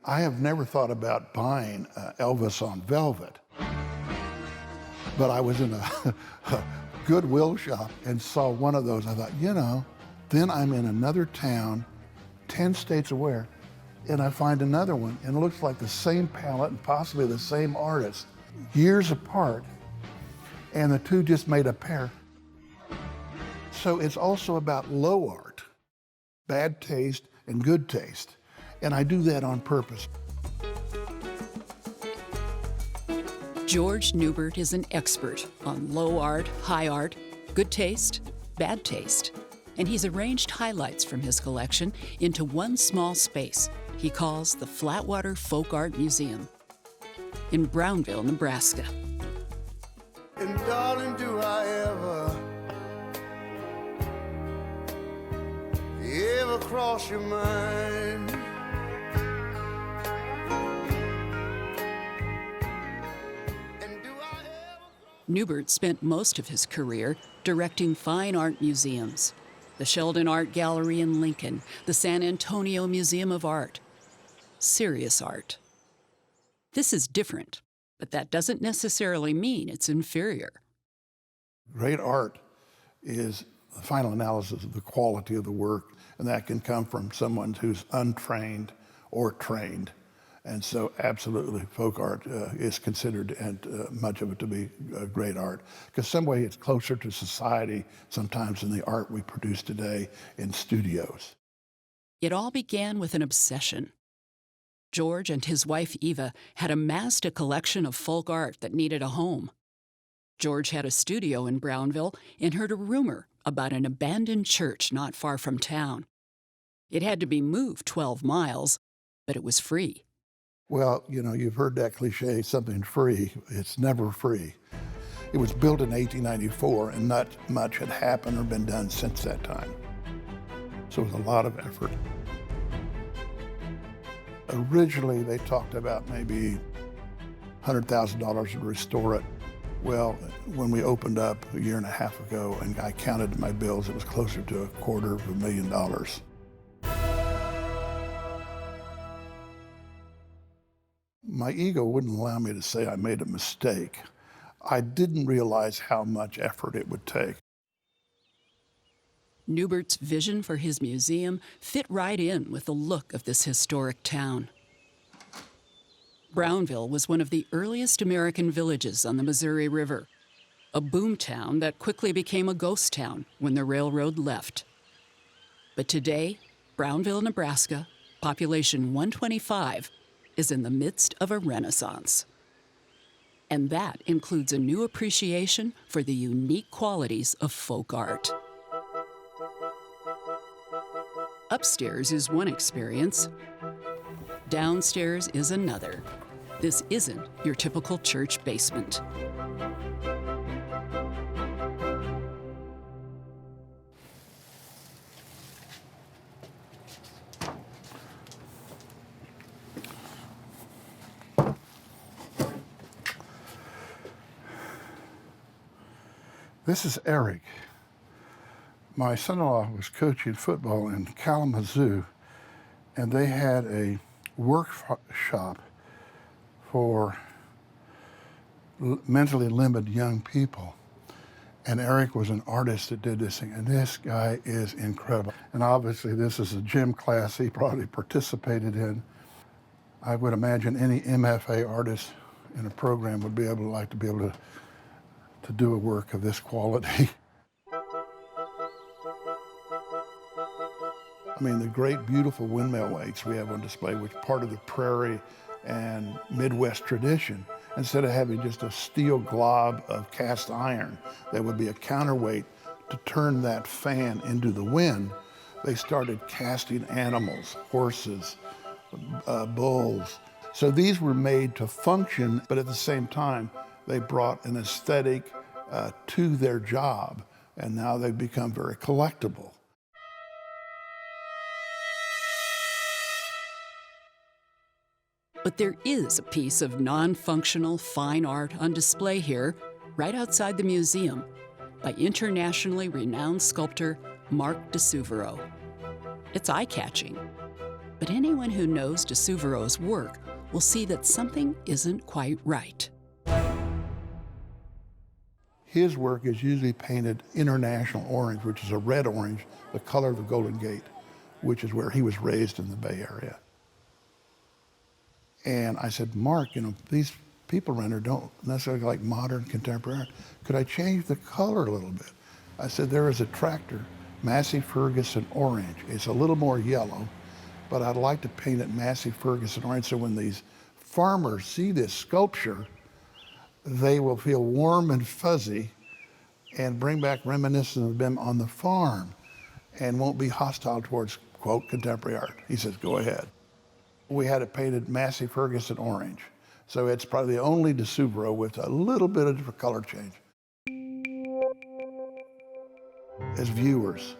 I have never thought about buying Elvis on velvet, but I was in a Goodwill shop and saw one of those. I thought, then I'm in another town, 10 states away, and I find another one, and it looks like the same palette and possibly the same artist, years apart, and the two just made a pair. So it's also about low art, bad taste and good taste, and I do that on purpose. George Neubert is an expert on low art, high art, good taste, bad taste, and he's arranged highlights from his collection into one small space he calls the Flatwater Folk Art Museum in Brownville, Nebraska. And darling, do I ever cross your mind? Neubert spent most of his career directing fine art museums. The Sheldon Art Gallery in Lincoln, the San Antonio Museum of Art. Serious art. This is different, but that doesn't necessarily mean it's inferior. Great art is the final analysis of the quality of the work, and that can come from someone who's untrained or trained. And so absolutely folk art is considered, and much of it, to be great art. Because some way it's closer to society sometimes than the art we produce today in studios. It all began with an obsession. George and his wife Eva had amassed a collection of folk art that needed a home. George had a studio in Brownville and heard a rumor about an abandoned church not far from town. It had to be moved 12 miles, but it was free. Well, you've heard that cliche, something free. It's never free. It was built in 1894, and not much had happened or been done since that time. So it was a lot of effort. Originally, they talked about maybe $100,000 to restore it. Well, when we opened up a year and a half ago, and I counted my bills, it was closer to $250,000. My ego wouldn't allow me to say I made a mistake. I didn't realize how much effort it would take. Neubert's vision for his museum fit right in with the look of this historic town. Brownville was one of the earliest American villages on the Missouri River, a boom town that quickly became a ghost town when the railroad left. But today, Brownville, Nebraska, population 125, is in the midst of a renaissance. And that includes a new appreciation for the unique qualities of folk art. Upstairs is one experience. Downstairs is another. This isn't your typical church basement. This is Eric. My son-in-law was coaching football in Kalamazoo, and they had a workshop for mentally limited young people. And Eric was an artist that did this thing, and this guy is incredible. And obviously this is a gym class he probably participated in. I would imagine any MFA artist in a program would be able to do a work of this quality. I mean, the great, beautiful windmill wakes we have on display, which part of the prairie and Midwest tradition. Instead of having just a steel glob of cast iron that would be a counterweight to turn that fan into the wind, they started casting animals, horses, bulls. So these were made to function, but at the same time, they brought an aesthetic to their job, and now they've become very collectible. But there is a piece of non-functional fine art on display here, right outside the museum, by internationally renowned sculptor Mark DeSuvero. It's eye-catching, But anyone who knows de Suvero's work will see that something isn't quite right. His work is usually painted international orange, which is a red orange, the color of the Golden Gate, which is where he was raised in the Bay Area. And I said, Mark, these people around here don't necessarily like modern contemporary art. Could I change the color a little bit? I said, there is a tractor, Massey Ferguson orange. It's a little more yellow, but I'd like to paint it Massey Ferguson orange so when these farmers see this sculpture, they will feel warm and fuzzy and bring back reminiscence of them on the farm and won't be hostile towards, quote, contemporary art. He says, go ahead. We had it painted Massey Ferguson orange. So it's probably the only de Suvero with a little bit of different color change. As viewers,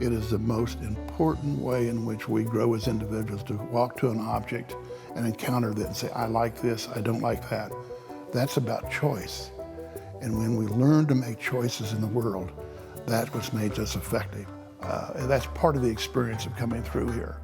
it is the most important way in which we grow as individuals, to walk to an object and encounter that and say, I like this, I don't like that. That's about choice. And when we learn to make choices in the world, that's what makes us effective. And that's part of the experience of coming through here.